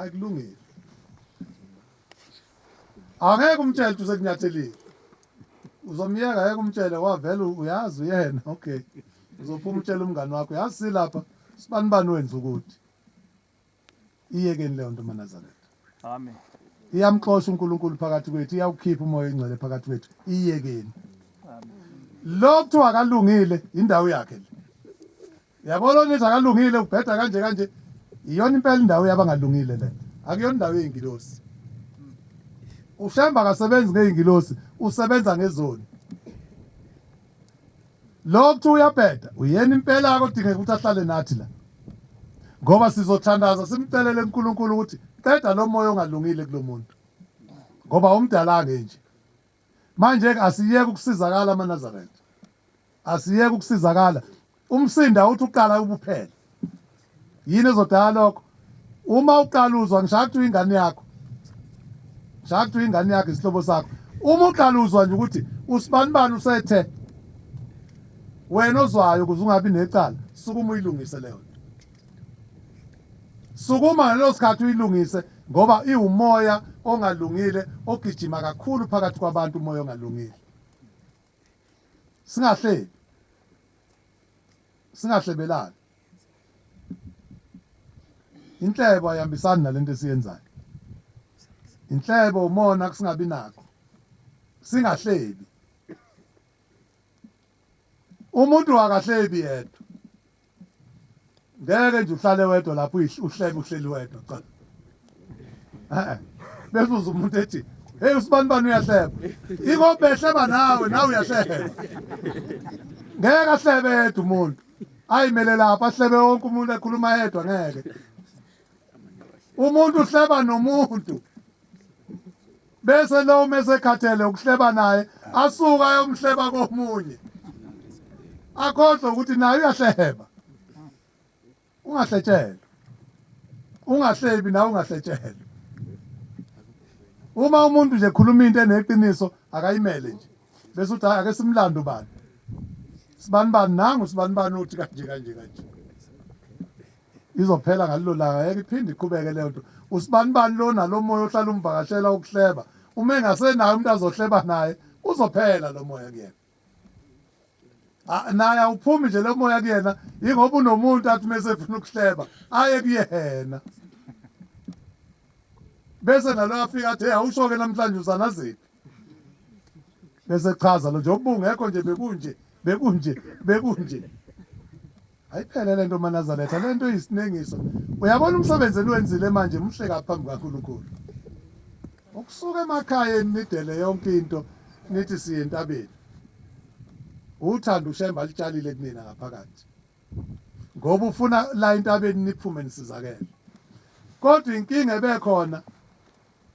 akulungile angeke umtshele ukuthi sekunyathelile uzomyeka yeke umtshele wavela uyazi uyena okay uzophuma umtshele umngani wakho yazi silapha sibanibani wenza ukuthi iyekeni leyo nto maNazaretha Amen. iyamxosha uNkulunkulu phakathi kwethu iyawukhipha umoya engcwele phakathi kwethu iyekeni lo kuthiwa akalungile indawo yakhe le yabona nithi akalungile ubheda kanje iyona impela indawo yabangalungile le akuyona indawo yeingilosi ushemba akasebenzi ngeingilosi usebenza ngezoni lo kuthiwa uyabheda uyena impela akodingeka ukuthi ahlale nathi la ngoba sizothandaza simcelele uNkulunkulu ukuthi qeda lo moya ongalungile kulomuntu ngoba umdala nje manje asiyeke ukusizakala maNazaretha asiyeke ukusizakala umsinda uthi uqala ubuphela yini ezodala lokho uma uqala uzwa ngishaka ukuthi ingane yakho ngishaka ukuthi ingane yakho isihlobo sakho uma uqala uzwa nje ukuthi usibanibani usethe wena ozwayo ukuze ungabi necala sukuma uyilungise leyo sukuma ngalo sikhathi uyilungise ngoba iwumoya ongalungile ogijima kakhulu phakathi kwabantu umoya ongalungile singahlebelani inhlebo ayihambisani nalento esiyenzayo inhlebo umona kusingabi nakho singahlebi umuntu akahlebi yedwa ngeke nje uhlale wedwa lapho uhleli wedwa cha bese umuntu ethi hey usibanibani uyahleba ingoba ehleba nawe uyahleba ngeke ahlebe yedwa umuntu ayimele lapha ahlebe wonke umuntu ekhuluma yedwa ngeke umuntu uhleba nomuntu bese lo mesekhathele ukuhleba naye asuka ayomhleba komunye akhohlwa ukuthi naye uyahleba ungahletshela ungahlebi nawe ungahletshela uma umuntu nje khuluma into eneqiniso akayimele nje bese uthi ake simlando bani sibanibani nangu sibanibani uthi kanje izophela ngalelo langa yeke iphinde iqhubeke leyo nto usibanibani lo nalo moya ohlala umvakashela ukuhleba uma engasenayo umuntu azohleba naye uzophela lo moya kuyena naye awuphumi nje lo moya kuyena ingoba unomuntu athi mesefuna ukuhleba aye kuyena bese nalo afika athi awusho-ke namhlanje uzanaziphi bese chaza lo nje obungekho nje bekunje ayiphele lento maNazaretha lento iyisinengiso uyabona umsebenzi eniwenzile manje muhle kaphambi kaNkulunkulu ukusuka emakhayeni nidele yonke into nithi siye entabeni uthanda ushemba litshalile kunina ngaphakathi ngoba ufuna la entabeni niphume nisizakele kodwa inkinga ebekhona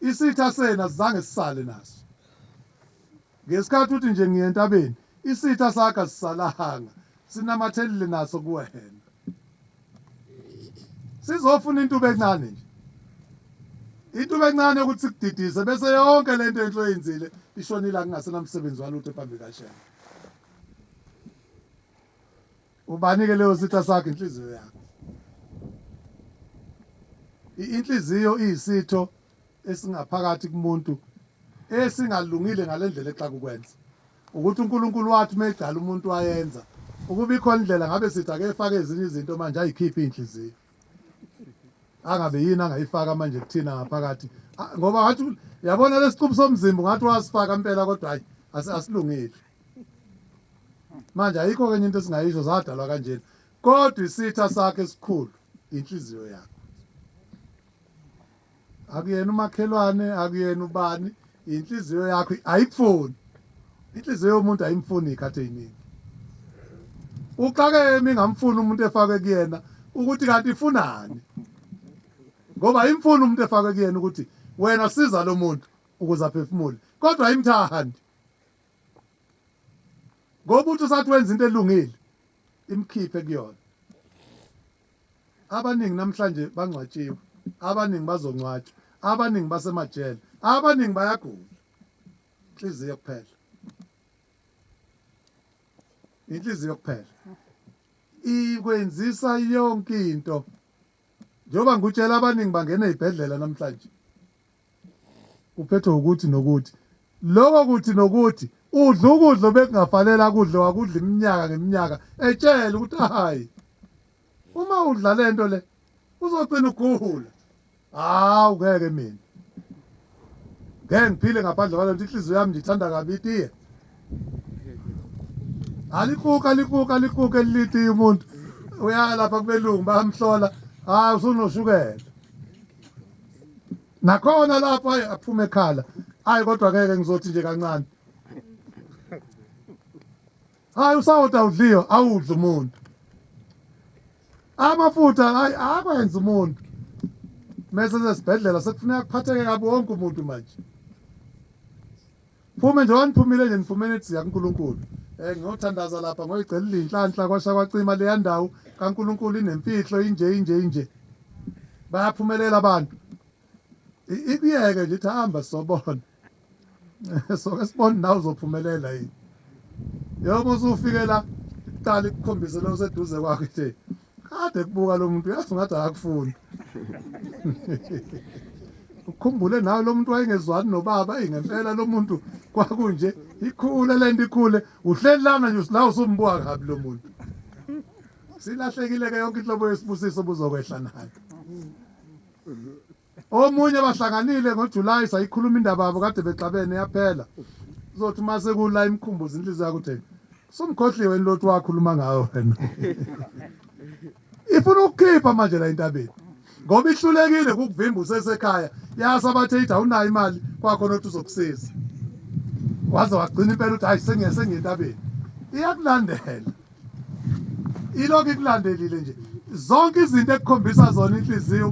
isitha sena sizange sisale naso ngesikhathi uthi nje ngiye entabeni isitha sakhe sisalahanga sinamathelile naso kuwena sizofuna intube encane nje intube encane ukuthi sikudidise bese yonke lento enhle oyenzile ishonile kungasena umsebenzi walutho phambi kaShemba ubanike leyo sitha sakhe inhliziyo yakho inhliziyo iyisitho esingaphakathi kumuntu esingalungile ngalendlela exaka ukwenza ukuthi uNkulunkulu wathi mayedala umuntu wayenza ukuba ikhona indlela ngabe sithi ake efake ezinye izinto manje ayikhiphe inhliziyo angabe yini angayifaka manje kuthina ngaphakathi ngoba ngathi yabona lesiqubu somzimba ngathi wasifaka impela kodwa hayi asilungile manje ayikho kenye into esingayisho zadalwa kanjena kodwa isitha sakhe esikhulu inhliziyo yakho akuyena umakhelwane akuyena ubani inhliziyo yakho ayikufuni inhliziyo yomuntu ayimfuni ikhathe eziningi uxake mingamfuni umuntu efake kuyena ukuthi kanti ifunani ngoba ayimfuni umuntu efake kuyena ukuthi wena siza lo muntu ukuze aphefumule kodwa ayimthandi ngoba uthi usathi wenza into elungile imkhiphe kuyona abaningi namhlanje bangcwatshiwe abaningi bazongcwatshwa abaningi basemajele abaningi bayagula inhliziyo kuphela inhliziyo kuphela ikwenzisa yonke into njengoba ngikutshela abaningi bangena ezibhedlela namhlanje uphethwe ukuthi nokuthi lokho kuthi nokuthi udla ukudla bekungafanele kudle wakudla iminyaka ngeminyaka etshela ukuthi hayi uma udla lento le uzogcina ugula hawu ngeke mina ngeke ngiphile ngaphandle kwalento inhliziyo yami ngithanda kabi itiye alikuka elitiye umuntu uyaya lapha kubelungu bayamhlola hayi usunoshukela nakhona lapho aphuma ekhala hayi kodwa ngeke ngizothi nje kancane hayi usawuthi awudliyo awudla umuntu amafutha hayi akwenza umuntu mase sesibhedlela sekufuneka kuphatheke kabi wonke umuntu manje phume nje waniphumile nje niphumene ethi yaNkulunkulu ngiyothandaza lapha ngoyicela ilinhlanhla kwasha kwacima leya ndawo kaNkulunkulu inempihlo inje bayaphumelela abantu ikuyeke nje ithi hamba sobona soke sibone nawe uzophumelela yini yebo usufike la iqala ikukhombise lo seduze kwakhe ithi kade kubuka lo muntu yazi ngathi akufuni ukukhumbule nawe lo muntu wayengezwani nobaba ingempela lo muntu kwakunje ikhule lento ikhule uhleli lana nje la usumbuka kabi lo muntu silahlekile ke yonke inhlobo yesibusiso buzokwehla nayo omunye bahlanganile ngoJuly sayikhuluma indaba yabo kade bexabene yaphela uzothi mase kula imkhumbuzo inhliziyo yakho uthi somkhohliwe lothi wakhuluma ngayo wena ifuna ukukhipha manje la intabeni ngoba ihlulekile ukuvimba usesekhaya yasa bathe ithi awunayo imali kwakho nothi uzokusiza waze wagcina impela uthi hayi sengiyentabeni iyakulandela ilokhu ikulandelile nje zonke izinto ekukhombisa zona inhliziyo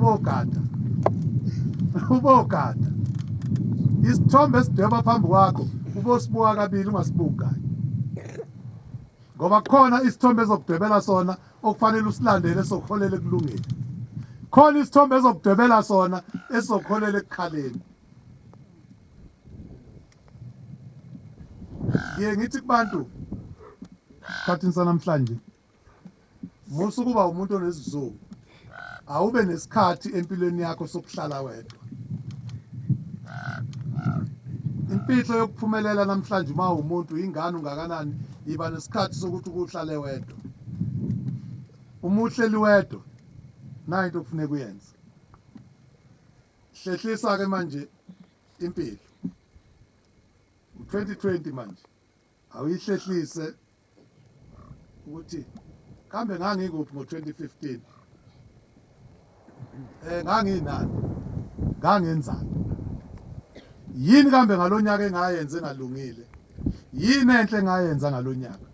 ubogada isithombe esidweba phambi kwakho ubosibuka kabili ungasibuki ngoba khona isithombe ezokudwebela sona okufanele usilandele sokholele kulungile khona isithombe ezokudwebela sona esokholele ekukhaleni ngithi kubantu khathini sanamhlanje musukuba umuntu onesizungu awube nesikhathi empilweni yakho sokuhlala wedwa impilo yokuphumelela namhlanje uma umuntu ingane ungakanani iba nesikhathi sokuthi ukuhlale wedwa umuhleli wedwa nayo into okufuneka uyenze hlehlisa ke manje impilo u2020 manje awuyihlehlise ukuthi kambe ngangikuphi ngo2015 nganginani ngangenzani yini kambe ngalonyaka engayenze ngalungile yini enhle engayenza ngalonyaka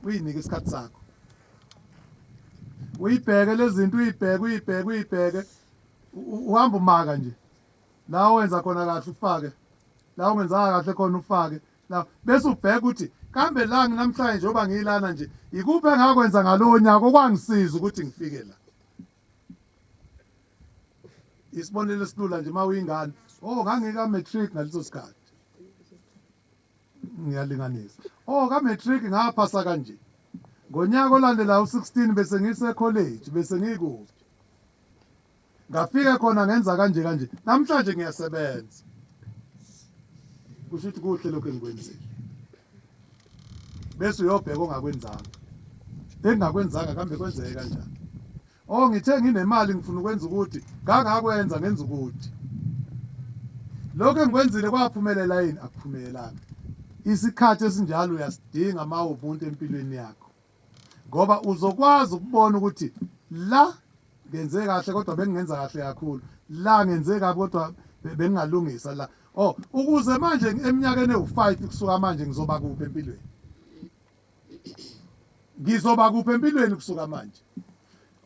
uyinike isikhathi sakho uyibheke lezi zinto uyibheke uhamba umaka nje la owenza khona kahle ufake la ungenzanga kahle khona ufake la bese ubheka ukuthi kambe la namhlanje njengoba ngilana nje ikuphi engakwenza ngalonyaka okwangisiza ukuthi ngifike la isibonelo esilula nje mawuyingane ngangika matric ngaleso sikhathi ngiyalinganisa ka matric ngaphasa kanje ngonyaka olandela u16 bese ngise college bese ngikuphi ngafika khona ngenza kanje namhlanje ngiyasebenza kusho ukuthi kuhle lokho engikwenzile bese uyobheka engakwenzanga kambe kwenzeke kanjani ngithe nginemali ngifuna ukwenza ukuthi ngangakwenza ngenza ukuthi lokho engikwenzile kwaphumelela yini akuphumelelanga isikhathi esinjalo uyasidinga uma umuntu empilweni yakho ngoba uzokwazi ukubona ukuthi la ngenze kahle kodwa bengingenza kahle kakhulu la ngenze kabi kodwa bengingalungisa la ukuze manje eminyakeni ewu5 kusuka manje ngizoba kuphi empilweni kusuka manje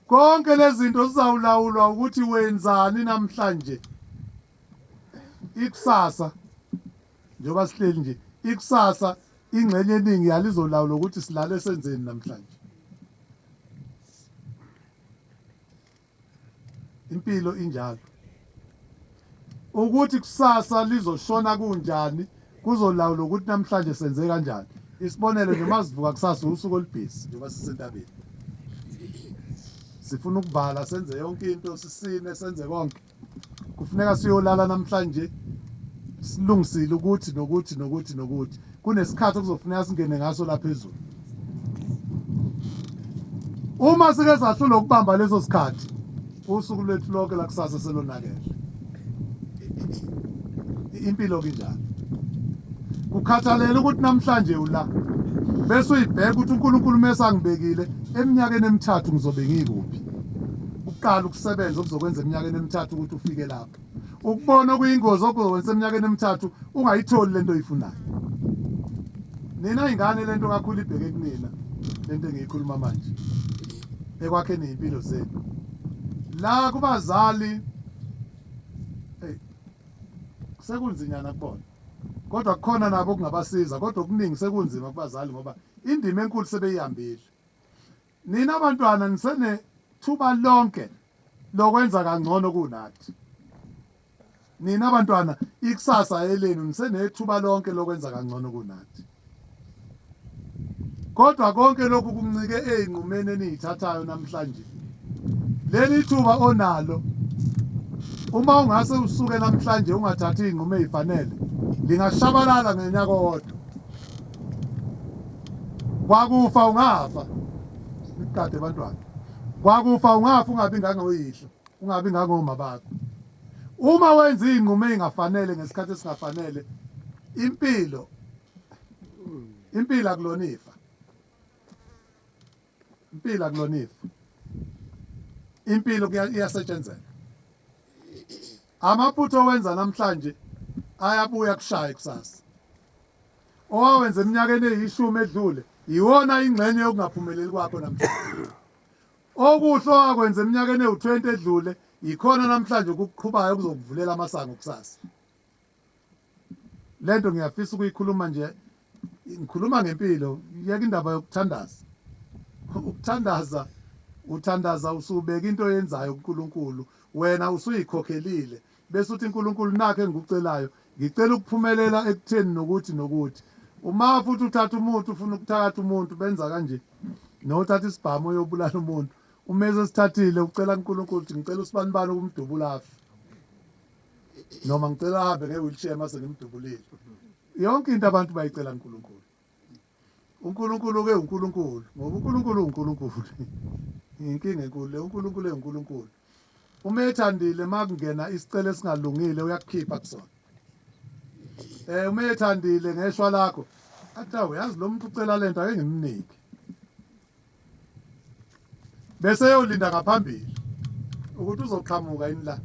konke lezi zinto zizawulawulwa ukuthi wenzani namhlanje ikusasa njengoba sihleli nje ikusasa ingxenye eningi yalizolawula ukuthi silale senzeni namhlanje impilo injalo ukuthi kusasa lizoshona kunjani kuzolawula ukuthi namhlanje senze kanjani isibonelo nje mazivuka kusasa usuku olubhizi njengoba sisentabeni sifuna ukuvala senze yonke into sisine senze konke kufuneka siyolala namhlanje silungisile ukuthi nokuthi kunesikhathi okuzofuneka singene ngaso la phezulu uma sike sahlula ukubamba leso sikhathi usuku lethu lonke la kusasa selonakele impilo kinjalo kukhathalela ukuthi namhlanje ula bese uyibheka ukuthi uNkulunkulu mesangibekile eminyakeni emithathu ngizobe ngikuphi uqala ukusebenza okuzokwenza eminyakeni emithathu ukuthi ufike lapho ukubona kuyingozi okuzokwenza eminyakeni emithathu ungayitholi lento oyifunayo nina ingane lento kakhulu ibheke kunina lento engiyikhuluma manje ekwakheni impilo zenu la kubazali sekunzinyana kubona kodwa kukhona nabo kungabasiza kodwa okuningi sekunzima kubazali ngoba indima enkulu sebeyihambile nina abantwana nisene thuba lonke lokwenza kangcono kunathi nina abantwana ikusasa elenu nisenethuba lonke lokwenza kangcono kunathi kodwa konke lokhu kuncike ezinqumeni enizithathayo namhlanje leli thuba onalo uma ungase usuke namhlanje ungathathi izinqumo ezifanele lingashabalala ngenyaka owodwa kwakufa ungafa ikade bantwana kwakufa ungafa ungabi ngangoyihlo ungabi ngangoma bakho uma wenza izinqumo ezingafanele ngesikhathi esingafanele impilo akulonifa impilo iyasetshenzela amaphutho owenza namhlanje ayabuya kushaya kusasa owawenza eminyakeni eyishumi edlule iwona ingxenye yokungaphumeleli kwakho namhlanje okuhle wakwenza eminyakeni ewu20 edlule ikhona namhlanje ukuqhubaya kuzokuvulela amasango kusasa lento ngiyafisa ukuyikhuluma nje ngikhuluma ngempilo yeke indaba yokuthandaza uthandaza usubeka into yenzayo kuNkulunkulu wena usuyikhokhelile bese uthi uNkulunkulu nakhe engikucelayo ngicela ukuphumelela ekutheni nokuthi uma futhi uthatha umuntu ufuna ukuthatha umuntu benza kanje nothatha isibhamu uyobulala umuntu umeze sithathile ucela uNkulunkulu ukuthi ngicela usibanibani ukumdubula afi noma ngicela ahambe ngewheelchair mase ngimdubulile yonke into abantu bayicela uNkulunkulu ke uNkulunkulu ngoba uNkulunkulu inkinga enkulu le uNkulunkulu uma ethandile makungena isicelo esingalungile uyakukhipha kusona uma ethandile ngeshwa lakho athi uyazi lo muntu ucela lento ake ngimnike bese yolinda ngaphambili ukuthi uzoqhamuka yini la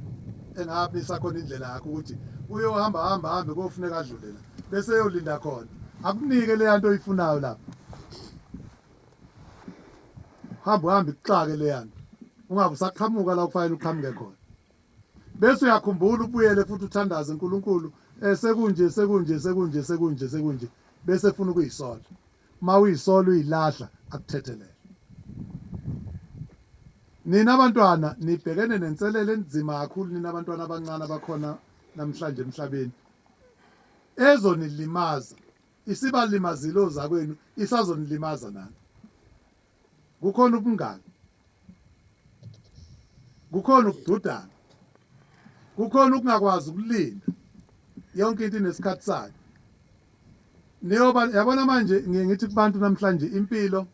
engahambisa khona indlela yakho ukuthi uyohamba kofuneka adlule la bese yolinda khona akunike le nto oyifunayo lapha hamba ikuxake le nto ungabe usaqhamuka la kufanele uqhamuke khona bese uyakhumbula ubuyele futhi uthandaze uNkulunkulu sekunje bese ufuna ukuyisola uma uyisola uyilahla akuthethelele nina abantwana nibhekene nenselele enzima kakhulu nina abantwana abancane abakhona namhlanje emhlabeni ezonilimaza isibalimazile ozakwenu isazonilimaza nani kukhona ubungani kukhona ukududana kukhona ukungakwazi ukulinda yonke into inesikhathi sayo yabona manje ngithi kubantu namhlanje impilo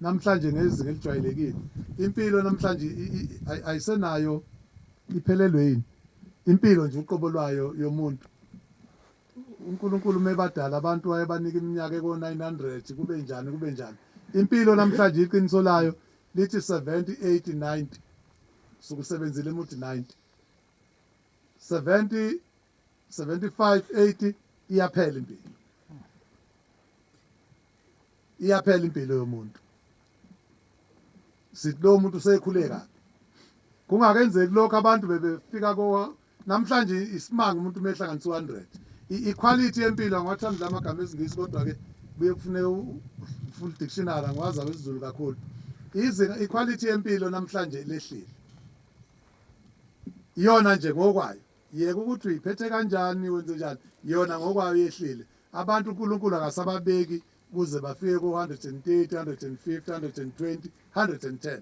namhlanje ngezinga elijwayelekile impilo namhlanje ayisenayo iphelelwe yini impilo nje uqobo lwayo yomuntu uNkulunkulu mebadala abantu wayebanika iminyaka eko900 kube njani impilo namhlanje iqiniso layo lithi 70 80 90 sukusebenzile emuthi 90 70 75 80 iyaphela impilo yomuntu sithi lo muntu usekhuleka kungakenzeki lokho abantu bebefika namhlanje isimanga umuntu mehlanganisa 100 equality yempilo angiwathanda lamagama ezingisi kodwa ke buye kufuneka full dictionary angwazi abesiZulu kakhulu izinga equality yempilo namhlanje lehlile iyona nje ngokwayo yeke ukuthi uyiphethe kanjani wenze njani yona ngokwayo yehlile abantu uNkulunkulu akasababeki kuze bafike ku 130 150 120 110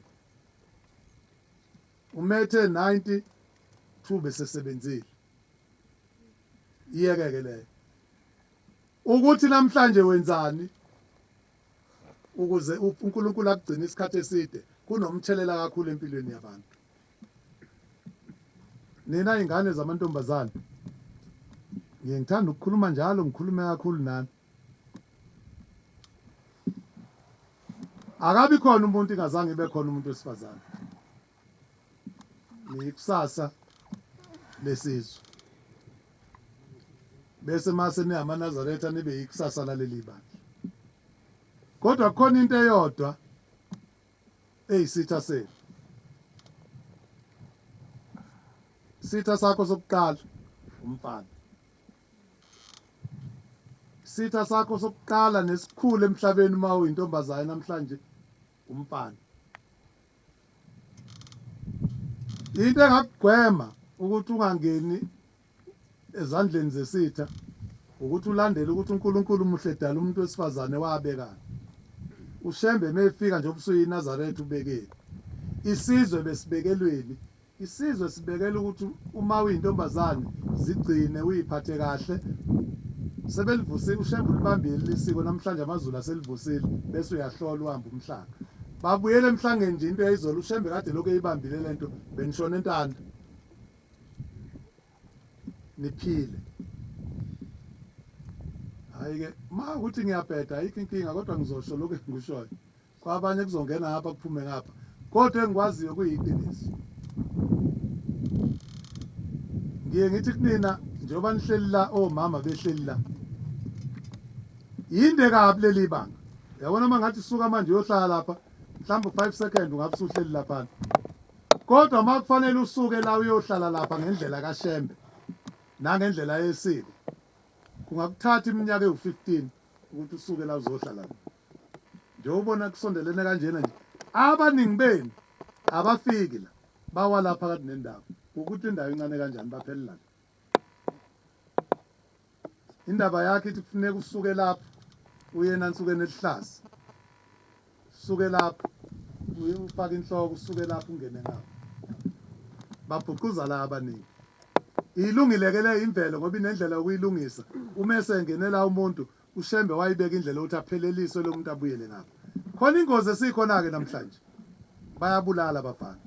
umethe 90 bese sebenzile iyeke le ukuthi namhlanje wenzani ukuze uNkulunkulu akugcina isikhathi eside kunomthelela kakhulu empilweni yabantu. Nina ingane zamantombazana ngiyithanda ukukhuluma njalo ngikhulume kakhulu nani. Akabi khona umuntu ingazange ibe khona umuntu wesifazane. Nikusasa lesizwe. Bese mase niyamaNazaretha nibe yikusasa laleli bandla. Kodwa khona into eyodwa eyisitha senu. Sitha sakho sokuqala umfana. Sitha sakho sokuqala nesikhulu emhlabeni uma uyintombazana namhlanje umfana. Into engakugwema ukuthi ungangeni ezandleni zesitha ukuthi ulandele ukuthi uNkulunkulu umuhle dala umuntu wesifazane wabeka. Ushembe mefika nje obusuku iNazaretha ubekele. Isizwe besibekelweni. Isizwe sibekela ukuthi uma uyintombazane zigcine uyiphathe kahle. Sebelivusile ushembe ulibambile isiko namhlanje amaZulu aselivusile bese uyahlola uhamba umhlanga. Babuyele emhlangeni nje into yayizolo ushembe kade lokho eyibambile lento benishona entanda. Niphile. Hayi ke ma ukuthi ngiyabheda ayikho inkinga kodwa ngizosho lokho engikushoyo. Kwabanye kuzongena ngapha kuphume ngapha. Kodwa engikwaziyo kuyiqiniso. Ngiye ngithi kunina njengoba nihleli la omama behleli la. Yinde kabi leli banga. Yabona mangathi suka manje uyohlala lapha mhlawumbe 5 seconds ungabe usuhleli lapha. Kodwa makufanele usuke la uyohlala lapha ngendlela kaShembe nangendlela yesiko. Kungakuthatha iminyaka ewu15 ukuthi usuke la uzohlala. Nje ubona kusondelene kanjena nje. Abaningi benu abafiki la bawa lapha kade nendawo. Ukuthi indawo incane kanjani baphelela. Indaba yakhe ithi kufuneka usuke lapha uyena nsukeni elihlaza. Suke lapha uyufaka inhloko usuke lapha ungene ngapha. Babhuquza la abaningi. Ilungilekele imvelo ngoba inendlela yokuyilungisa. Uma esengenela umuntu uShembe wayibeka indlela ukuthi apheleliswe lo muntu abuyele ngapha. Khona ingozi esikhona ke namhlanje. Bayabulala abafana.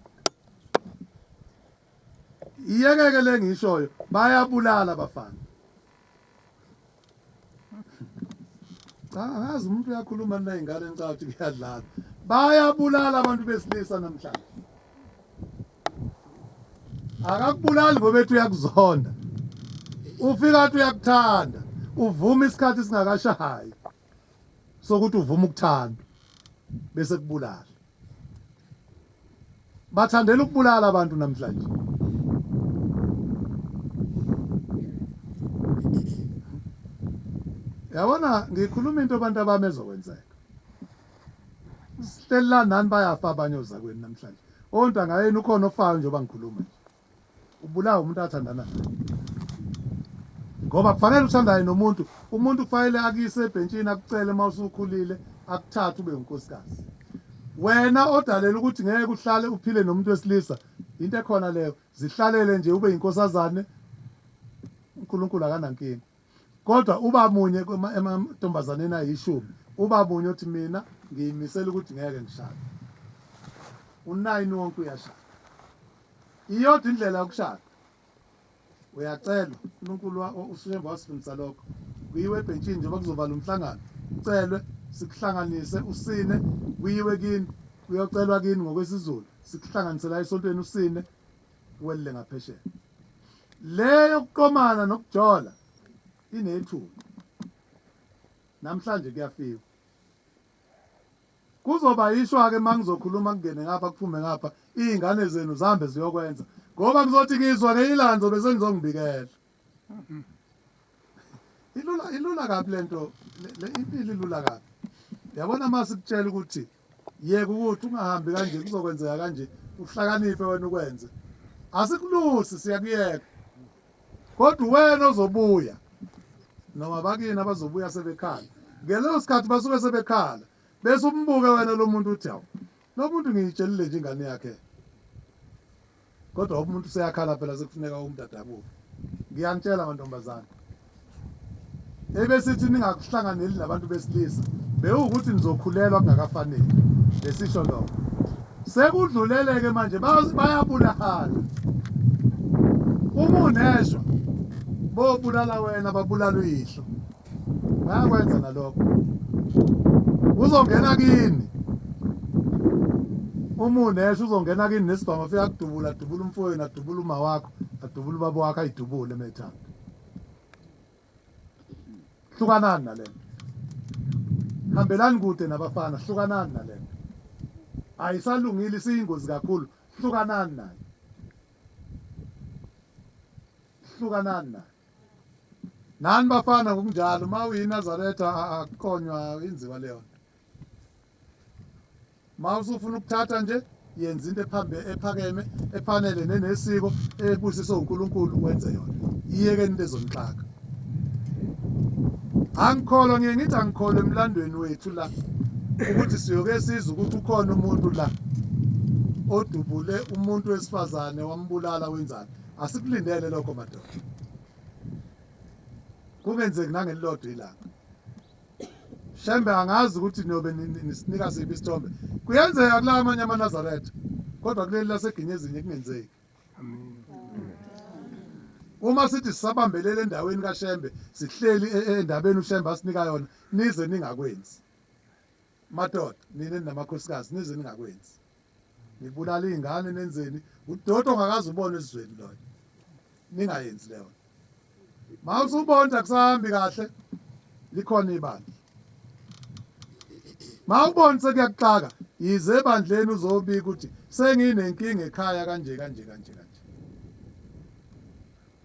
Iyekeke le ngishoyo bayabulala abafana. Angazi umuntu uyakhuluma nayingane encathi kuyadlala. Bayabulala abantu besilisa namhlanje. Akakubulali ngoba ethi uyakuzonda. Ufika athi uyakuthanda. Uvuma isikhathi singakashayi. Sokuthi uvuma ukuthanda. Bese kubulala. Bathandela ukubulala abantu namhlanje. Yabona ngikhuluma into abantu abami ezokwenzeka. Sihlela nani bayafa abanye ozakwenu namhlanje. Onto angayena ukhona ofayo njengoba ngikhuluma nje. Ubulawa umuntu athandana naye. Ngoba kufanele uthandaye nomuntu, umuntu kufanele akuyise ebhentshini akucele mawusukhulile akuthathe ube unkosikazi. Wena odalela ukuthi ngeke uhlale uphile nomuntu wesilisa, into ekhona leyo, zihlalele nje ube inkosazane. uNkulunkulu akanankinga. Kodwa uba munye emantombazaneni ayishumi, uba munye uthi mina ngiyimisela ukuthi ngeke ngishade. U9 wonke uyashada. Iyodwa indlela yokushada. Uyacela uNkulunkulu uShembe wasifundisa lokho. Kuyiwe ebhentshini njengoba kuzovala umhlangano. Ucelwe sikuhlanganise usine kuyiwe kini kuyocelwa kini ngokwesizulu. Sikuhlanganise la esontweni usine welele ngaphesheya. Leyo kuqomana nokujola inethuba. Namhlanje kuyafika. Kuzoba yishwa ke mangizokhuluma kungene ngapha kuphume ngapha izingane zenu zihambe ziyokwenza ngoba kuzothi ngizwa ngeyilanzo bese ngizongibikela. Ilula kabi lento le impilo ilula kabi. Yabona masikutshela ukuthi yeke ukuthi ungahambi kanje kuzokwenzeka kanje uhlakaniphe wena ukwenze. Asikulusi siyakuyeka. Kodwa wena ozobuya noma bakini abazobuya sebekhala. Ngeleso sikhathi basuke sebekhala. Bese umbuke wena lo muntu uthi awu. Lo muntu ngiyitshelile nje ingane yakhe. kodwa umuntu useyakhala phela sekufuneka umuntu adabuke. Ngiyanitshela mantombazana, ebesithi ningakuhlanganeli nabantu besilisa bewukuthi nizokhulelwa kungakafanele lesisho lokho. Sekudluleleke manje bayabulala. Uma uneshwa bobulala wena babulala uyihlo. Bayakwenza nalokho. Uzongena kini. Uma uneshwa uzongena kini nesibhamu afika kudubula umfowenu, adubula uma wakho, adubula ubaba wakho, ayidubule methanda. Hlukanani nalento. Hambelani kude nabafana, hlukanani nalento. Ayisalungile, isiyingozi kakhulu, hlukanani nayo. Hlukanani nayo. Nani bafana ngokunjalo, uma uyiNazaretha akukonywa inziwa leyo. Ma usufuna ukuthatha nje yenza into ephakeme ephanele nenesiko ebusiswe uNkulunkulu wenze yona. Iyeke into ezonixaka. Angikholwa ngithi angikholwa emlandweni wethu la ukuthi siyoke sizwe ukuthi ukhona umuntu la odubule umuntu wesifazane wambulala wenzani. Asikulindele lokho madoda. Kungenzeki nangelilodwa ilanga. Shembe angazi ukuthi niyobe nisinika siphi isithombe. Kuyenzeka kula amanye amaNazaretha, kodwa kuleli laseGinyezini kungenzeki. Uma sithi sisabambelele endaweni kaShembe, sihleli endabeni uShembe asinika yona, nize ningakwenzi. Madoda, nini namakhosikazi nize ningakwenzi. Nibulala izingane nenzeni, udodo ongakazi ubone esizweni loyo. Ningayenzi leyo. Mawusubona akusahambi kahle, likhona ibandla. Mawubona sekuyakuxaka, yize ebandleni uzobika ukuthi senginenkinga ekhaya kanje.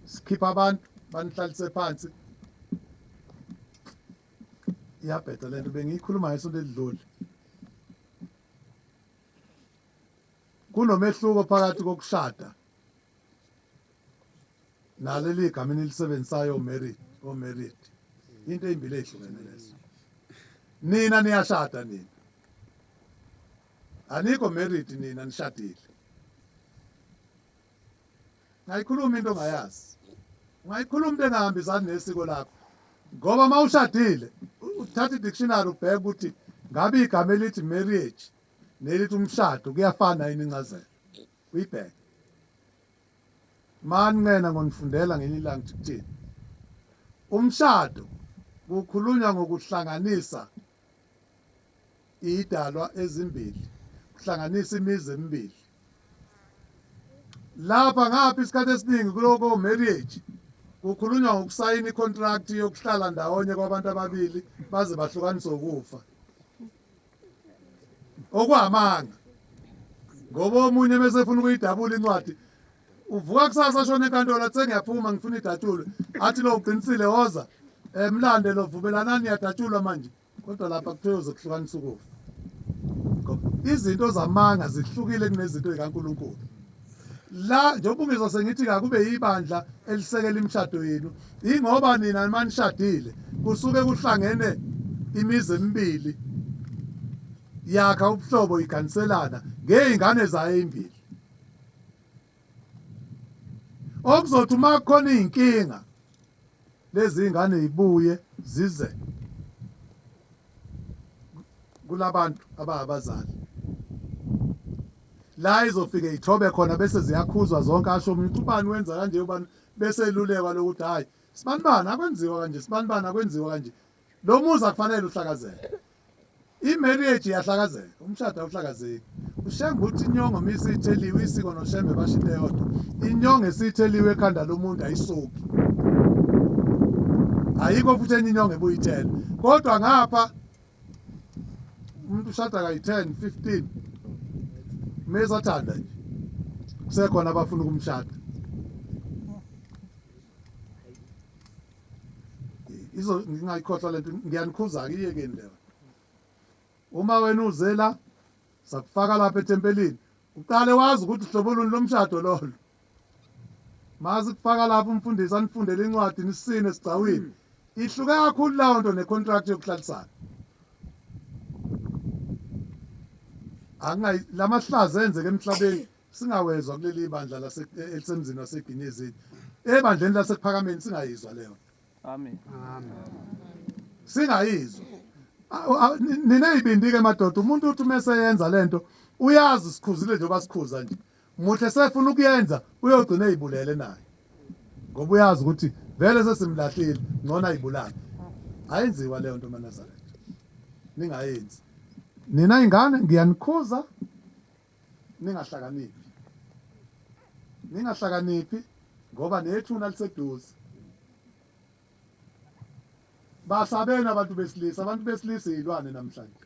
Sikhipha abantu banihlalise phansi. Iyabheda lento bengiyikhuluma ngesonto elidlule. Kunomehluko phakathi kokushada naleli igama enilisebenzisayo married. Into ezimbili ezihlukene lezo. Nina niyashada nina. Anikho married nina nishadile. Ngayikhuluma into ongayazi. Ngayikhuluma into engahambisani nesiko lakho. Ngoba mawushadile, uthatha i-dictionary ubheke ukuthi ngabe igama elithi marriage nelithi umshado kuyafana yini incazelo. Uyibheke. Mani ngena ngonifundela ngelinye ilanga ukuthi umshado kukhulunywa ngokuhlanganisa idalwa ezimbili, kuhlanganisa imizi emibili. Lapha ngapha isikhathi esiningi kuloko marriage kukhulunywa ngokusayina icontract yokuhlala ndawonye kwabantu ababili baze bahlukaniswe ukufa. Okwamanga. Ngoba omunye bese efuna ukuyidabula incwadi, uvuka kusasa ashona enkantolo athi sengiyaphuma ngifuna idatshulwe. Athi lo uqinisile woza emlande lo vumelanani yadatshulwa manje. Kodwa lapha kuthiwa uzokuhlukanisa ukufa. Izinto zamanga zihlukile kunezinto zikaNkulunkulu. La njengoba ngizose ngithi akube yibandla elisekela imishado yenu, ingoba nina manishadile kusuke kuhlangene imizi emibili yakha ubuhlobo iganselana ngezingane zayo ezimbili. Okuzothi uma kukhona inkinga lezi ingane zibuye zize kulabantu abazali. La izofike ithobe khona bese ziyakhuzwa zonke asho umuntu ubani wenza kanje ubani bese elulekwa lokuthi hayi sibanibani akwenziwa kanje sibanibani akwenziwa kanje. Lo muzi akufanele uhlakazeke. I-marriage iyahlakazeka, umshado awuhlakazeki. Ushembe uthi inyongo misitheliwe isiko noShembe bashite yodwa. Inyongo esitheliwe ekhanda lomuntu ayisuki. Ayikho futhi enye inyongo ebuyithela. Kodwa ngapha umuntu ushada kayi10 15 mezathanda nje. Kusekhona abafuna ukumshada. Ngingayikhohlwa lento ngiyanikhuza ke iyekeni leyo. Uma wena uzela sakufaka lapha etempelini, uqale wazi ukuthi uhlobo luni lomshado lolo. Mazi kufaka lapha umfundisi anifundele incwadi nisine sigcawini. Ihluke kakhulu lawo nto necontract yokuhlalisana. Lamahlazo enzeke emhlabeni singawezwa kuleli bandla elisemzini waseGinezini ebandleni lasekuphakameni singayizwa leyo. Amen. Singayizwa. Nina ibindike madoda umuntu uthi meseyenza lento uyazi sikhuzile nje basikhuza nje. Muhle sefuna ukuyenza uyogcina ezibulele naye. Ngoba uyazi ukuthi vele sesimlahlile ngona ayibulala. Ayenziwa leyo nto maNazaretha. Ningayenzi. Nina ingane ngiyanikhuza ningahlakaniphi. Ningahlakaniphi ngoba nethuna liseduze. Basabena abantu besilisa izilwane namhlanje.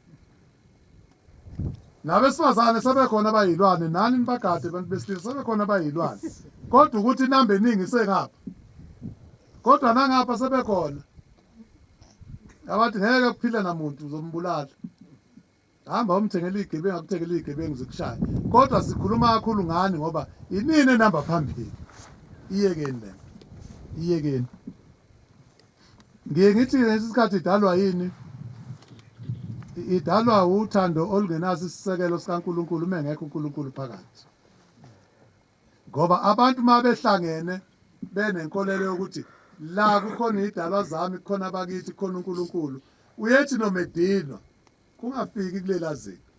Nabesifazane sebekhona abayilwane nani nibagade abantu besilisa sebekhona abayilwane. Kodwa ukuthi inamba eningi sengapha. Kodwa nangapha sebekhona. Abathi ngeke kuphile namuntu uzombulala. Hamba umthengele igebengu akuthengele igebengu zikushaya. Kodwa sikhuluma kakhulu ngani ngoba inini enamba phambili. Iyekeni le. Iyekeni. Ngithi lesikhathi idalwa yini? Idalwa uthando olungenazo isisekelo sikaNkuluNkulu mengekho uNkulunkulu phakathi. Ngoba abantu mabehlangene benenkolelo yokuthi la kukhona idalwa zami kukhona abakithi kukhona uNkulunkulu. Uyethi nomedinwa kungafiki kulela zinto.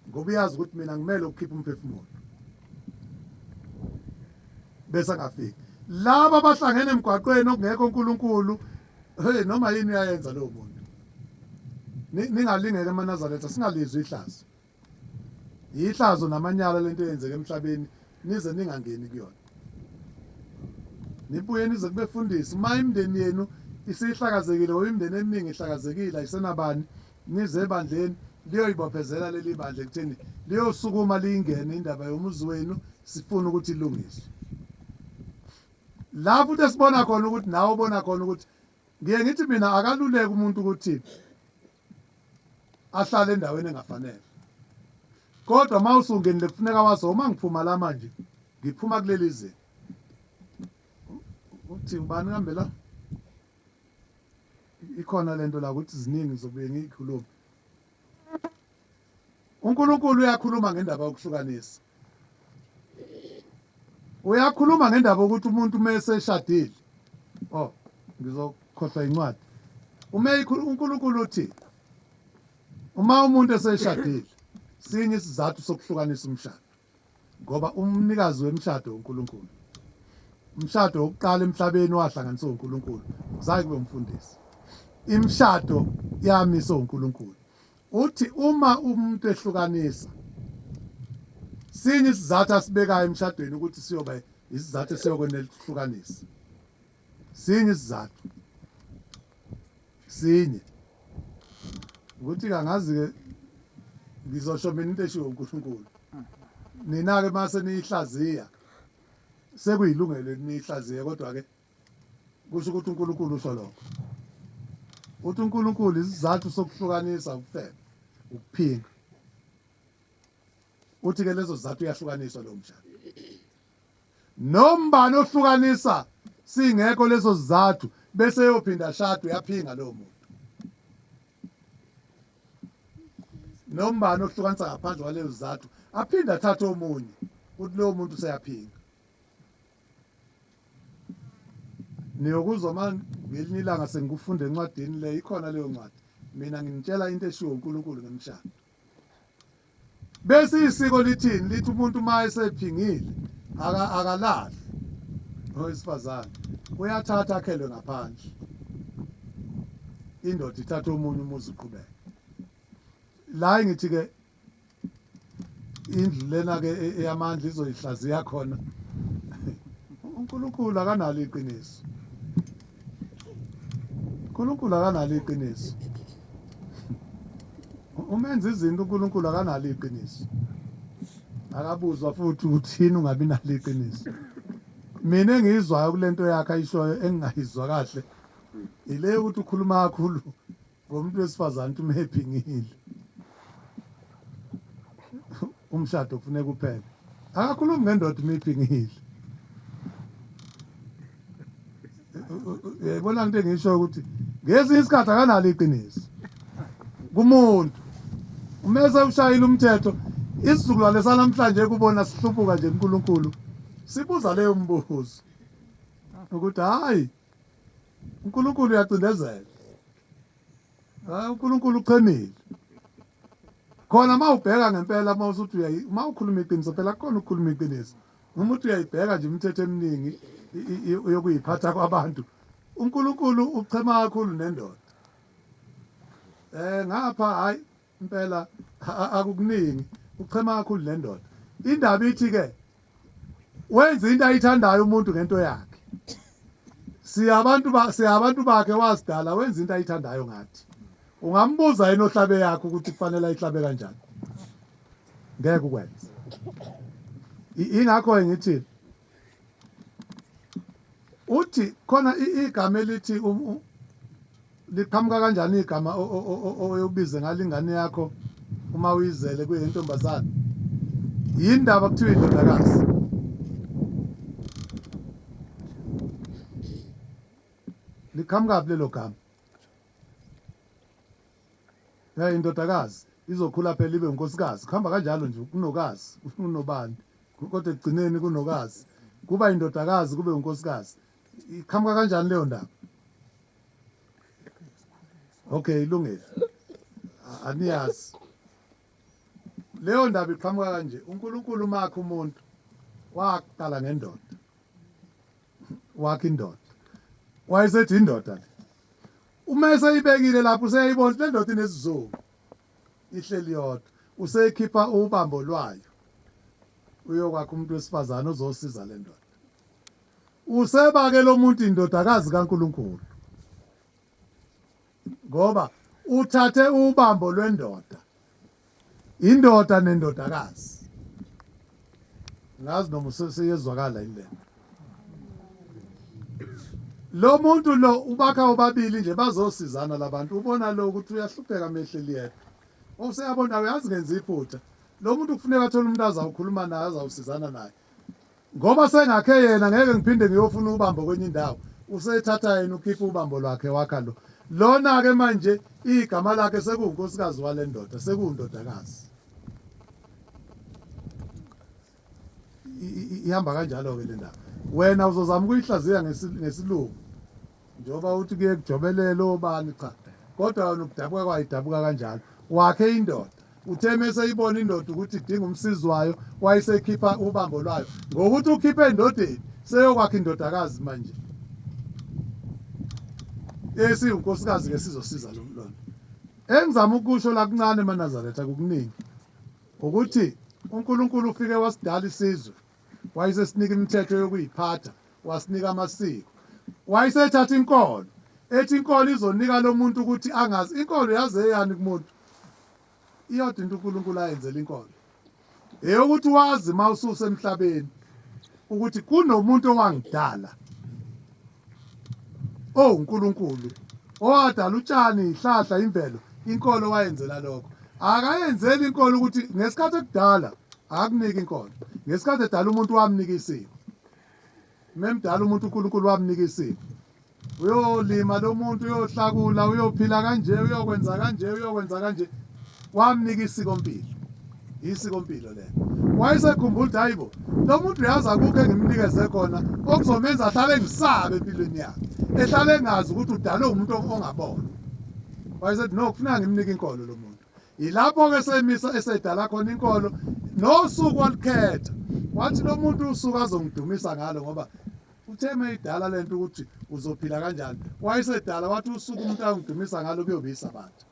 Ngoba uyazi ukuthi mina ngimele ukukhipha umphefumulo. Bese ngafiki. Laba abahlangene emgwaqweni okungekho uNkulunkulu hey noma yini uyayenza lo muntu. Ningalingeke eManazaretha singalizwe ihlazo. Ihlazo namanyala lento eyenzeke emhlabeni nize ningangeni kuyona. Nibuye nize kubefundisa uma imindeni yenu isihlakazekile ngoba imindeni eminingi ihlakazekile ayisenabani nize ebandleni liyoyibophezela leli bandla ekutheni liyosukuma lingene indaba yomuzi wenu sifuna ukuthi ilungiswe. Lapho esibona khona ukuthi nawe ubona khona ukuthi ngiye ngithi mina akaluleke umuntu ukuthi ahlale endaweni engafanele. Kodwa mawusungenile kufuneka wazi uma ngiphuma la manje ngiphuma kuleli zinga. Uthi ubani kambe la? Ikhona lento la ukuthi ziningi zobuye ngiyikhuluma. uNkulunkulu uyakhuluma ngendaba yokuhlukanisa. Uyakhuluma ngendaba ukuthi umuntu meseshadile. Oh, ngizokhohlwa incwadi. uNkulunkulu uthi uma umuntu eseshadile sinye isizathu sokuhlukanisa umshado. Ngoba umnikazi wemshado uNkulunkulu. Umshado wokuqala emhlabeni wahlanganiswa uNkulunkulu. Kuzayi kube umfundisi. Imshado yamiswa uNkulunkulu. Uthi uma umuntu ehlukanisa sinye isizathu asibekayo emshadweni ukuthi siyoba isizathu esiyokwenela ukuhlukanisa. Sinye isizathu. Sinye. Ukuthi kangazi ke ngizosho mina into eshiwo uNkulunkulu. Nina ke mase niyihlaziya sekuyilungelo niyihlaziya kodwa ke kusho ukuthi uNkulunkulu usho lokho. Uthi uNkulunkulu isizathu sokuhlukanisa ukufela ukuphinga. Uthi ke lezo zizathu uyahlukaniswa lo mshado. Nombani ohlukanisa singekho lezo zizathu bese yophinda shado yaphinga lo muntu. Nombani ohlukanisa ngaphandle kwalezo zizathu aphinda athathe omunye uthi lo muntu useyaphinga. Niyokuzwa manje ngelinye ilanga sengikufunda encwadini le ikhona leyo ncwadi. Mina nginitshela into eshiwo uNkulunkulu ngemshado. Bese isiko lithini lithi umuntu uma esephingile akalahli. Owesifazane uyathatha akhelwe ngaphandle. Indoda ithatha omunye umuzi uqhubeka. La ngithi ke indlu lena ke eyamandla izoyihlaziya khona. uNkulunkulu akanalo iqiniso. uNkulunkulu akanalo iqiniso. Umenza izinto uNkulunkulu akanalo iqiniso. Akabuzwa futhi uthini ungabi nalo iqiniso. Mina engizwayo kulento yakhe ayishoyo engingayizwa kahle ile ukuthi ukhuluma kakhulu ngomuntu wesifazane uthi umephingile. Umshado kufuneka uphele. Akakhulumi ngendoda umephingile. Yabona into engisho ukuthi ngezinye isikhathi akanalo iqiniso. Kumuntu umese ushayile umthetho isizukulwane sanamhlanje kubona sihluphuka nje uNkulunkulu sibuza leyo mbuzo ukuthi hayi uNkulunkulu uyacindezela hayi uNkulunkulu uchemile khona mawubheka ngempela mawusuthi mawukhuluma iqiniso phela khona ukukhuluma iqiniso uma uthi uyayibheka nje imithetho eminingi yokuyiphatha kwabantu uNkulunkulu uchema kakhulu nendoda ngapha hayi impela akukuningi uchema kakhulu nendoda indaba ithi ke wenza into ayithandayo umuntu ngento yakhe siyabantu bakhe wasidala wenza into ayithandayo ngathi ungambuza yena ohlabe yakhe ukuthi kufanele ayihlabe kanjani ngeke ukwenza ingakho ngithi uthi khona igama elithi liqhamuka kanjani igama oyobize ngalingane yakho uma uyizele kuyintombazana yindaba kuthiwa indodakazi liqhamuka lelo gama indodakazi izokhula phela ibe unkosikazi kuhamba kanjalo nje kunokazi unobani kodwa egcineni kunokazi kuba indodakazi kube unkosikazi iqhamuka kanjani leyo ndaba okay ilungile aniyazi leyo ndaba iqhamuka kanje uNkulunkulu makhe umuntu waqala ngendoda wakhe indoda wayesethi indoda le uma eseyibekile lapho useyayibona le ndoda inesizungu ihleli yodwa useyikhipha ubambo lwayo uyokwakha umuntu wesifazane ozosiza le ndoda usebake lo muntu indodakazi kaNkulunkulu ngoba uthathe ubambo lwendoda indoda nendodakazi ngazi noma seyezwakala indlela lo muntu lo ubakha obabili nje bazosizana labantu ubona lo ukuthi uyahlupheka emehleli yedwa useyabona uyazi ngenza iphutha lo muntu kufuneka athole umuntu azawukhuluma naye azawusizana naye ngoba sengakhe yena ngeke ngiphinde ngiyofuna ubambo kwenye indawo usethatha yena ukhipha ubambo lwakhe wakha lo lona ke manje igama lakhe sekuunkosikazi wale ndoda sekuyindodakazi ihamba kanjalo ke le ndaba wena uzozama ukuyihlaziya ngesilungu njengoba uthi kuye kujobelele obani cha kodwa wena ukudabuka kwayidabuka kanjalo wakhe indoda uthe mase ibona indoda ukuthi idinga umsizi wayo wayesekhipha ubambo lwayo ngokuthi ukhiphe indodeni seyokwakha indodakazi manje esiunkosikazi ke sizosiza lo mlwana engizama ukusho la kuncane eManazaretha kukuningi ukuthi uNkulunkulu ufike wasidala isizwe wayesesinika imithetho yokuyiphatha wasinika amasiko wayesethatha inkolo ethi inkolo izonika lo muntu ukuthi angazi inkolo yaze yani kumuntu iyodwa into uNkulunkulu ayenzela inkolo eyokuthi wazi mawususe emhlabeni ukuthi kunomuntu owangidala uNkulunkulu owadala utshani ihlahla imvelo inkolo wayenzela lokho akayenzeli inkolo ukuthi ngesikhathi ekudala akunika inkolo ngesikhathi edala umuntu wamnika isiko memdala umuntu uNkulunkulu wamnika isiko uyolima lo muntu uyohlakula uyophila kanje uyokwenza kanje wamnika isiko mpilo lelo wayesekhumbula ukuthi hayibo lo muntu uyazi akukho engimnikeze khona okuzomenza ahlale ngisabe empilweni yakhe ehlale engazi ukuthi udale umuntu ongabona wayesethi no kufuneka ngimnike inkolo lo muntu ilapho ke semisa esedala khona inkolo nosuku walikhetha wathi lo muntu usuku azongidumisa ngalo ngoba uthe mayidala lento ukuthi uzophila kanjani wayesedala wathi usuku umuntu angidumisa ngalo kuyoba isabatha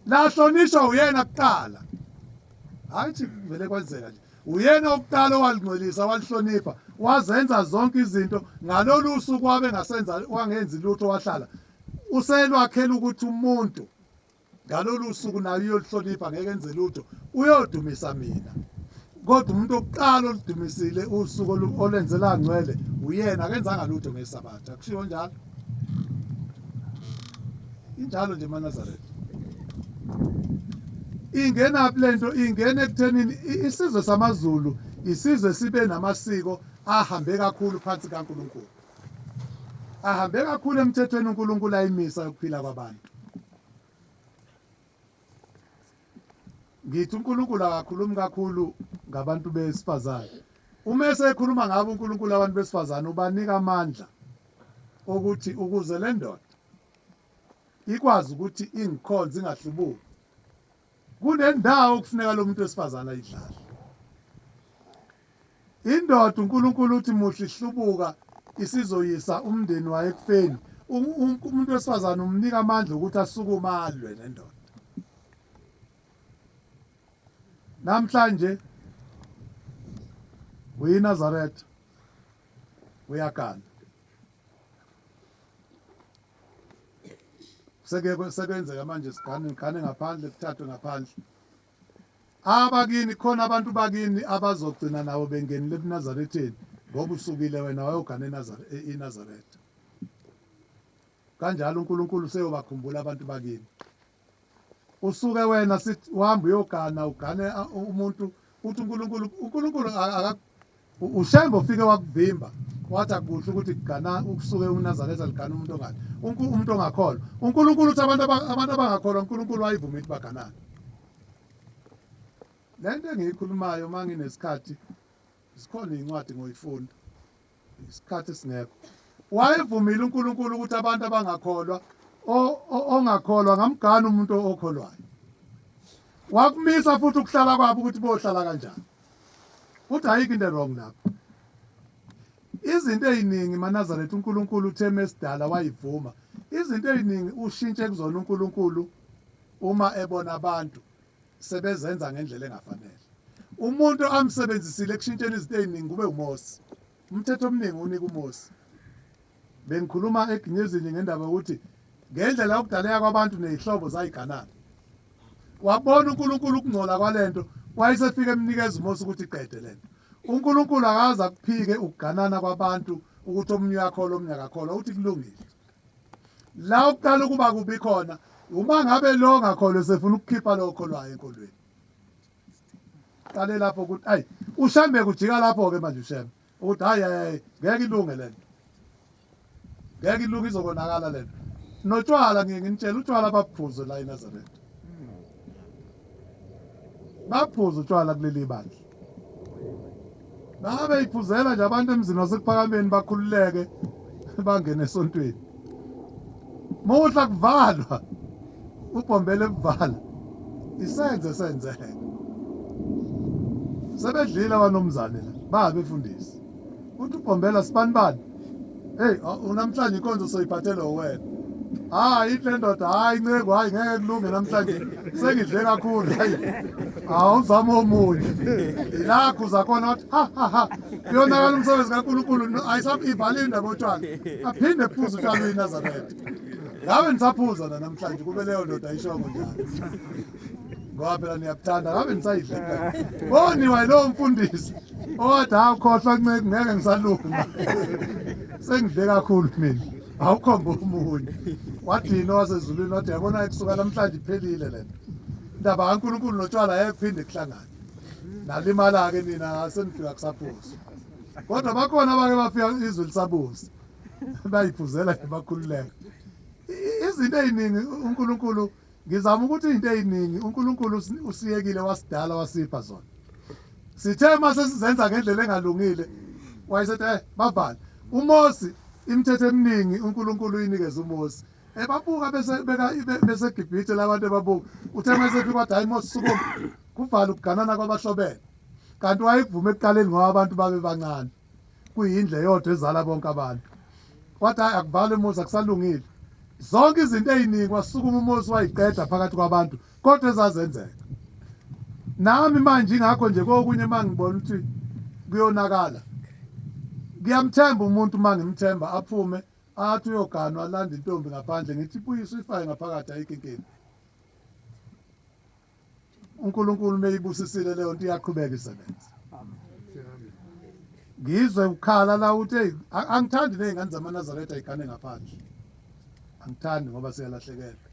lahlonishwa uyena kuqala hayi vele kwenzeka nje uyena okuqala owalingcwelisa walihlonipha wazenza zonke izinto ngalolu suku wabe ngasenza wangenzi lutho wahlala uselwakhela ukuthi umuntu ngalolu suku nayo uyolihlonipha ngeke enze lutho uyodumisa mina kodwa umuntu okuqala oludumisile usuku olenzela ngcwele uyena akenzanga lutho ngesabatha akushiwo njalo injalo nje eManazaretha ingena lento ingena ekuthenini isizwe samaZulu isizwe sibe namasiko ahambe kakhulu phansi kaNkulunkulu ahambe kakhulu emthethweni uNkulunkulu ayimisa ukuphila kwabantu ngithi uNkulunkulu akakhulumi kakhulu ngabantu besifazane. Uma esekhuluma ngabo uNkulunkulu abantu besifazane ubanika amandla ukuthi ukuze le ndoda ikwazi ukuthi ingikhonze ingahlubuki. Kunendawo kufuneka lo muntu wesifazane ayidlala. Indoda uNkulunkulu uthi muhle ihlubuka isizoyisa umndeni wayo ekufeni. Umuntu wesifazane umnika amandla ukuthi asukume alwe nendoda. Namhlanje uyiNazaretha uyakana. Sekwenzeka manje sigane ngaphandle kuthathwe ngaphandle. Abakini khona abantu bakini abazogcina nawo bengenile eNazaretheni ngoba usukile wena wayogana eNazaretha. Kanjalo uNkulunkulu seyobakhumbula abantu bakini. Usuke wena sithi uhamba uyogana ugane umuntu uthi uNkulunkulu ushembe ufike wakuvimba wathi akuhle ukuthi kugana ukusuke uNazaretha ligana umuntu ongani umuntu ongakholwa. uNkulunkulu uthi abantu abangakholwa uNkulunkulu wayivuma ukuthi baganane. Lento engiyikhulumayo manginesikhathi sikhona incwadi ngoyifunda isikhathi singekho. Wayevumile uNkulunkulu ukuthi abantu abangakholwa ongakholwa ngamgana umuntu okholwayo. Wakumisa futhi ukuhlala kwabo ukuthi bohlala kanjani. Uthi ayikho into wrong lapho. Izinto eziningi maNazaretha uNkulunkulu utheme esidala wayivuma. Izinto eziningi ushintshe kuzona uNkulunkulu uma ebona abantu sebezenza ngendlela engafanele. Umuntu amsebenzisile ekushintsheni izinto eziningi kube uMose. Umthetho omningi unika uMose. Bengikhuluma eGinyezini ngendaba ukuthi ngendlela yokudaleka kwabantu nezihlobo zayiganana. Wabona uNkulunkulu ukungcola kwalento wayesefika emnikeza uMose ukuthi iqede lento. uNkulunkulu akaze akuphike ukuganana kwabantu ukuthi omunye uyakholwa omunye akakholwa uthi kulungile. La ukuqala ukuba kubi khona uma ngabe lo ngakholwa sefuna ukukhipha lo okholwayo enkolweni. Qale lapho ukuthi ayi ushambe kujika lapho ke manje ushembe ukuthi hayi ngeke ilunge lento. Ngeke ilunge izobonakala lento. Notshwala nginitshela utshwala baphuzo la eNazaretha. Baphuza utshwala kuleli bandla. Babe iphuzela nje abantu emzini wasekuphakameni bakhululeke bangene esontweni. Muhla kuvalwa ubhombele kuvala isenze senzeke. Sebedlile abanomzane la babefundisi. Uthi ubhombela sibanibani? Hey unamhlanje inkonzo soyiphathele wena. Hayi le ndoda hayi nceke hayi ngeke kulunge namhlanje sengidle kakhulu hayi. Awuzama omunye. Ilakho zakhona wathi ha uyonakala umsebenzi kaNkulunkulu ayisabivale indaba yotshwala. Aphinde ephuze utshwala eNazaretha. Ngabe nisaphuza namhlanje kube leyo ndoda ayishongo njalo. Ngoba phela niyakuthanda ngabe nisayidla. Boniwa lo mfundisi. Owathi awukhohlwa nceke ngeke ngisalunga. Sengidle kakhulu mina. Awukhomba umunye. Wathi wasezulwini wathi yabona ekusuka namhlanje iphelile lento. Indaba kaNkulunkulu notshwala yayiphinde kuhlangana. Nalimala ke nina senifika kusaphuza. Kodwa bakhona abake bafika izwe lisabuza. Bayiphuzela bakhululeka. Izinto eziningi uNkulunkulu ngizama ukuthi izinto eziningi uNkulunkulu usiyekile wasidala wasipha zona. Sithe mase sizenza ngendlela engalungile wayesethi bavale. uMose imithetho eminingi uNkulunkulu uyinikeza uMose. Babuka bese eGibhithe labantu babuka. Uthe mase efika wathi hayi Mose sukume kuvala ukuganana kwabahlobene. Kanti wayekuvuma ekuqaleni ngoba abantu babe bancane. Kuyindle yodwa ezala bonke abantu. Wathi hayi akuvale Mose akusalungile. Zonke izinto eziningi wasukuma uMose wayiqeda phakathi kwabantu kodwa ezazenzeka. Nami manje ingakho nje kokunye mangibona ukuthi kuyonakala. Ngiyamthemba umuntu mangimthemba aphume athi uyogana alanda intombi ngaphandle ngithi buyisa uyifaye ngaphakathi ayikho inkinga. uNkulunkulu meyibusisile leyo nto iyaqhubeka isebenza. Ngizwe ukhala la uthi angithandi nezingane zamaNazaretha ayigane ngaphandle. Angithandi ngoba siyalahlekela.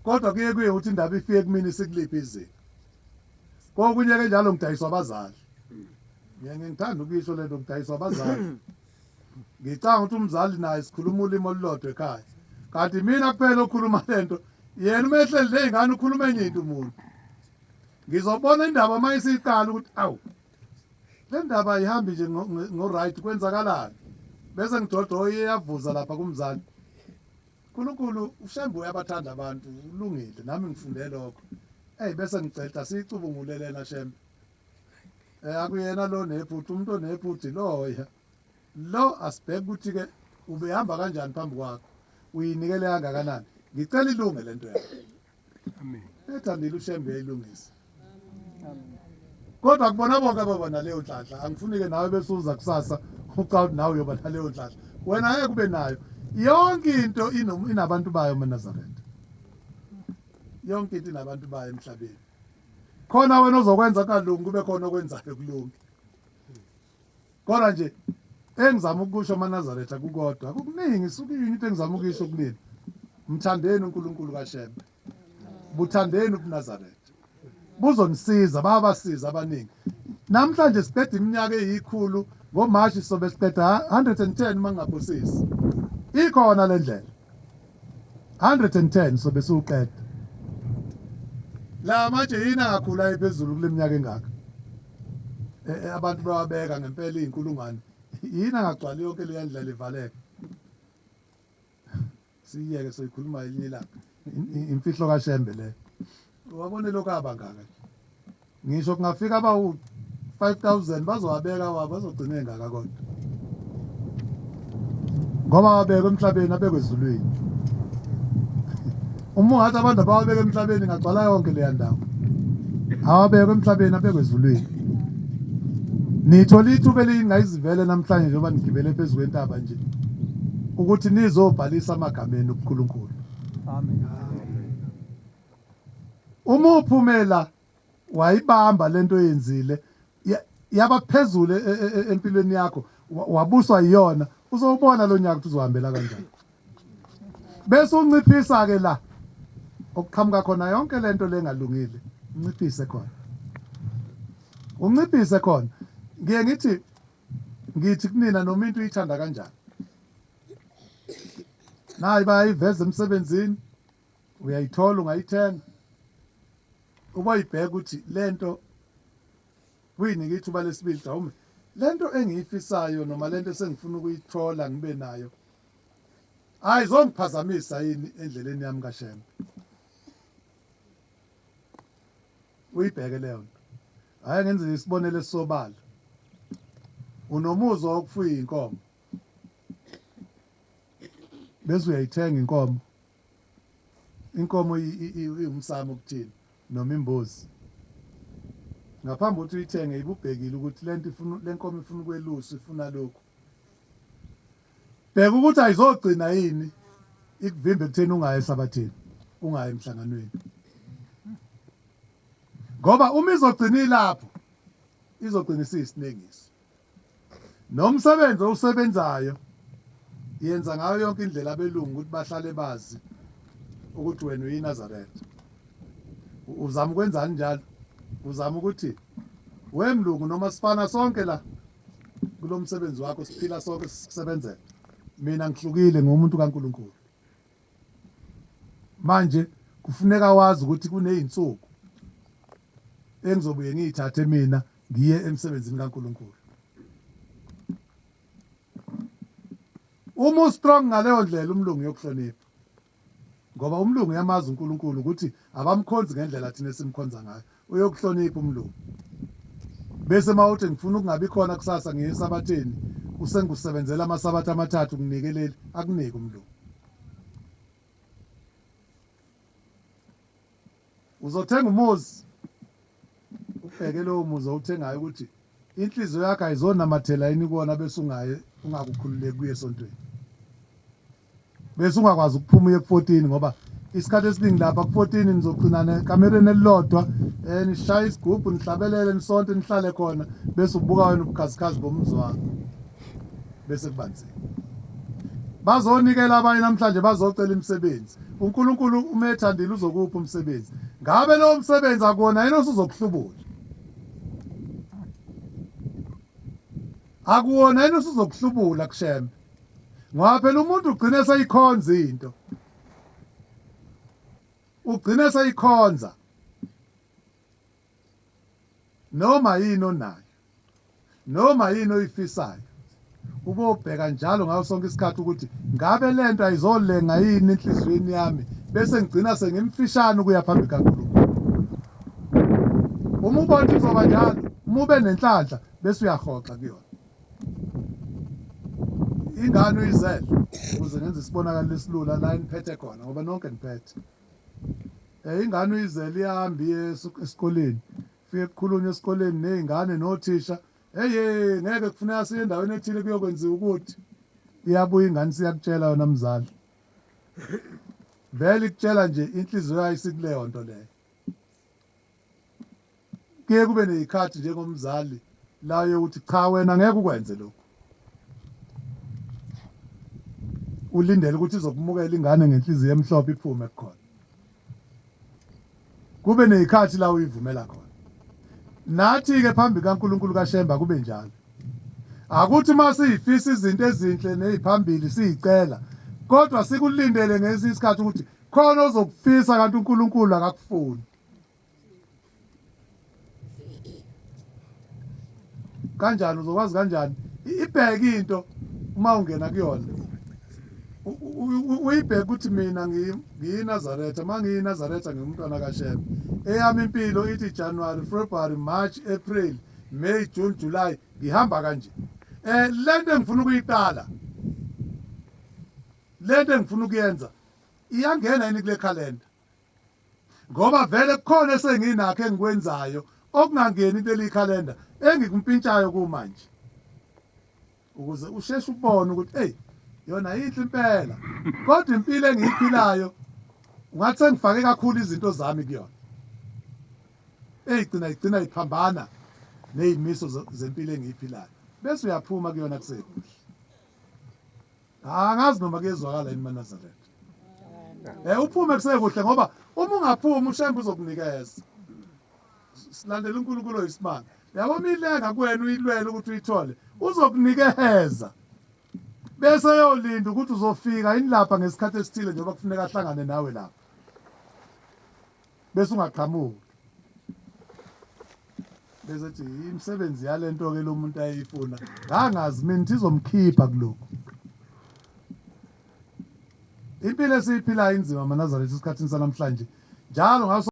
Kodwa kuye kuye uthi indaba ifike kumina isikuliphi izinto. Kokunye ke njalo ngidayiswa abazali. Ngiyangithanda ukuyisho lento ngidayiswa abazali. Ngicanga ukuthi umzali naye sikhuluma ulimi olulodwa ekhaya. Kanti mina kuphela okhuluma lento yena umehleli nezingane ukhuluma enye into umuntu. ngizobona indaba mayisiqala ukuthi awu le ndaba ayihambi nje ngo right kwenzakalani bese ngidodo iyavuza lapha kumzali uNkulunkulu ushembe uyabathanda abantu ulungile nami ngifunde lokho bese ngicela sicubungulelena shembe akuyena lo nephuthu umuntu onephuthu loya lo asibheke ukuthi ke ubehamba kanjani phambi kwakho uyinikele kangakanani ngicela ilunge lento yakho amen ethandile ushembe uyilungisa kodwa kubona bonke ababona leyo nhlanhla angifuni ke nawe besuza kusasa uqawuthi nawe uyoba naleyo nhlanhla wena ngeke kube nayo yonke into inabantu bayo eNazaretha yonke into inabantu bayo emhlabeni khona wena ozokwenza kalungi kube khona okwenzayo kulungi kodwa nje engizama ukusho eNazaretha kukodwa kukuningi sukuyini into engizama ukuyisho kulini mthandeni uNkulunkulu kaShembe buthandeni uNazaretha buzonisiza babasiza abaningi namhlanje siqeda iminyaka eyikhulu ngoMashi sobe siqeda 110 mangaphosisi ikhona le ndlela 110 sobe siuqeda la manje yini akakhula ephezulu kuleminyaka engaka abantu bawabeka ngempela izinkulungwane yini angagcwali yonke le ndlela ivaleka siyeke soyikhuluma elinye ilanga imfihlo kaShembe le wabone lokho abangaka ngisho kungafika aba 5000 bazowabeka wabo bazogcina engaka kodwa ngoba wabeka emhlabeni abekwe ezulwini uma ungathi abantu abawabeka emhlabeni ngagcwala yonke le ndawo awabekwe emhlabeni abekwe ezulwini nithola ithuba elingayizivele namhlanje njengoba nigibele phezulu kwentaba nje ukuthi nizobhalisa amagameni uNkulunkulu amen uma uphumela wayibamba lento yenzile yabaphezulu empilweni yakho wabuswa yiyona uzobona lo nyaka ukuthi uzohambela kanjani bese unciphisa ke la okuqhamuka khona yonke lento lengalungile unciphise khona ngiye ngithi kunina noma into uyithanda kanjani nayi bayiveza emsebenzini uyayithola ungayithenga uba yibheka ukuthi lento kuyini ithuba lesibili mhlawumbe lento engiyifisayo noma lento sengifuna ukuyithola ngibe nayo ayizongiphazamisa yini endleleni yami kaShembe uyibheke leyo nto hayi ngenze isibonelo esisobala unomuzwa wokufuya inkomo bese uyayithenga inkomo iumsamo ukuthini noma imbuzi ngaphambi kokuthi uyithenge ibubhekile ukuthi lento ifuna lenkomo ifuna ukwelusa ifuna lokho bheka ukuthi ayizogcina yini ikuvimbe ekutheni ungayi esabathini ungayi emhlanganweni ngoba uma izogcina ilapho izogcina isisinengiso nomsebenzi osebenzayo yenza ngayo yonke indlela abelungu ukuthi bahlale bazi ukuthi wena uyiNazaretha uzama ukwenzani njalo uzama ukuthi wemlungu noma sifana sonke la kulomsebenzi wakho siphila sonke sisebenzela mina ngihlukile ngomuntu kaNkulunkulu manje kufuneka wazi ukuthi kuneyinsuku engizobuye ngiyithathe mina ngiye emsebenzini kaNkulunkulu uma strong ngaleyo ndlela umlungu yokuhlonipha ngoba umlungu yamazi uNkulunkulu ukuthi abamkhonzi ngendlela thina simkhonza ngayo uyokuhlonipha umlungu bese mawuthi ngifuna ukungabi khona kusasa ngesabatheni usengusebenzela amasabatha amathathu nginikelele akunike umlungu uzothenga umuzi ubheke lowo muzi owuthengayo ukuthi inhliziyo yakho ayizonamathela yini kuona bese ungakukhululeki kuye esontweni bese ungakwazi ukuphuma uye ku14 ngoba isikhathi esiningi lapha ku14 nizogcina nekamereni elilodwa nishaya isigubhu nihlabelele nisonke nihlale khona bese ubuka wena ubukhazikhazi bomzi wakho bese kubanzima bazonikela abanye namhlanje bazocela imisebenzi uNkulunkulu uma ethandile uzokupha umsebenzi ngabe lo msebenzi akona yena usuzokuhlubula akuwona yena usuzokuhlubula kuShembe ngoba phela umuntu ugcina seyikhonza into ugcina seyikhonza noma yini onayo noma yini oyifisayo ubobheka njalo ngaso sonke isikhathi ukuthi ngabe lento ayizolenga yini enhlizweni yami bese ngigcina sengimfishana ukuya phambili kaNkulunkulu. Uma ubona izoba njalo, uma ube nenhlanhla bese uyahoxa kuyona. Ingane uyizele ukuze ngenze isibonakalo lesilula la eniphethe khona ngoba nonke niphethe. Ingane uyizele ihamba esikoleni, fike kukhulunywe esikoleni nezingane nothisha, ngeke kufuneka siye endaweni ethile kuyokwenziwa ukuthi. Iyabuya ingane siyakutshela yona mzali. Vele ikutshela nje inhliziyo yayo isikuleyo nto leyo. Kuye kube nezikhathi njengomzali la yokuthi cha wena ngeke ukwenze lokho. Ulindele ukuthi izokumukela ingane ngenhliziyo emhlophe iphume khona. Kube nezikhathi la uyivumela khona. Nathi ke phambi kaNkulunkulu kaShemba kube njalo. Akuthi masifisa izinto ezinhle neziphambili sicela, kodwa sikulindele ngesinye isikhathi ukuthi khona ozokufisa kanti uNkulunkulu akakufuni. Kanjani uzokwazi kanjani? Ibheke into uma ungena kuyona. Uyibheke ukuthi mina ngiyiNazaretha, mangiyiNazaretha ngumntwana kaShemba. Eyami impilo ithi January, February, March, April, May, June, July ngihamba kanje. Lento engifuna ukuyiqala. Lento engifuna ukuyenza iyangena yini kule calendar. Ngoba vele kukhona esenginakho engikwenzayo okungangeni kule calendar engikumpintshayo kumanje. Ukuze usheshe ubone ukuthi yona yinhle impela. Kodwa impilo engiyiphilayo ungathi sengifake kakhulu izinto zami kuyona. Igcina iphambana nezimiso zempilo engiyiphilayo. Bese uyaphuma kuyona kusekuhle. Angazi noma kuyezwakala yini eNazaretha. Uphume kusekuhle ngoba uma ungaphumi uShemba uzokunikeza. Silandela uNkulunkulu oyisimanga. Yabo milenga kuwena uyilwele ukuthi uyithole. Uzokunikeza. Bese yolinda ukuthi uzofika yini lapha ngesikhathi esithile njengoba kufuneka ahlangane nawe lapha. Bese ungaqhamuki. Bese thi imisebenzi yalento ke lo muntu ayifuna. Ngangazi mina izomkhipha kuloko. Impilo esiyiphilayo inzima maNazaretha esikhathini sanamhlanje. Njalo ngaso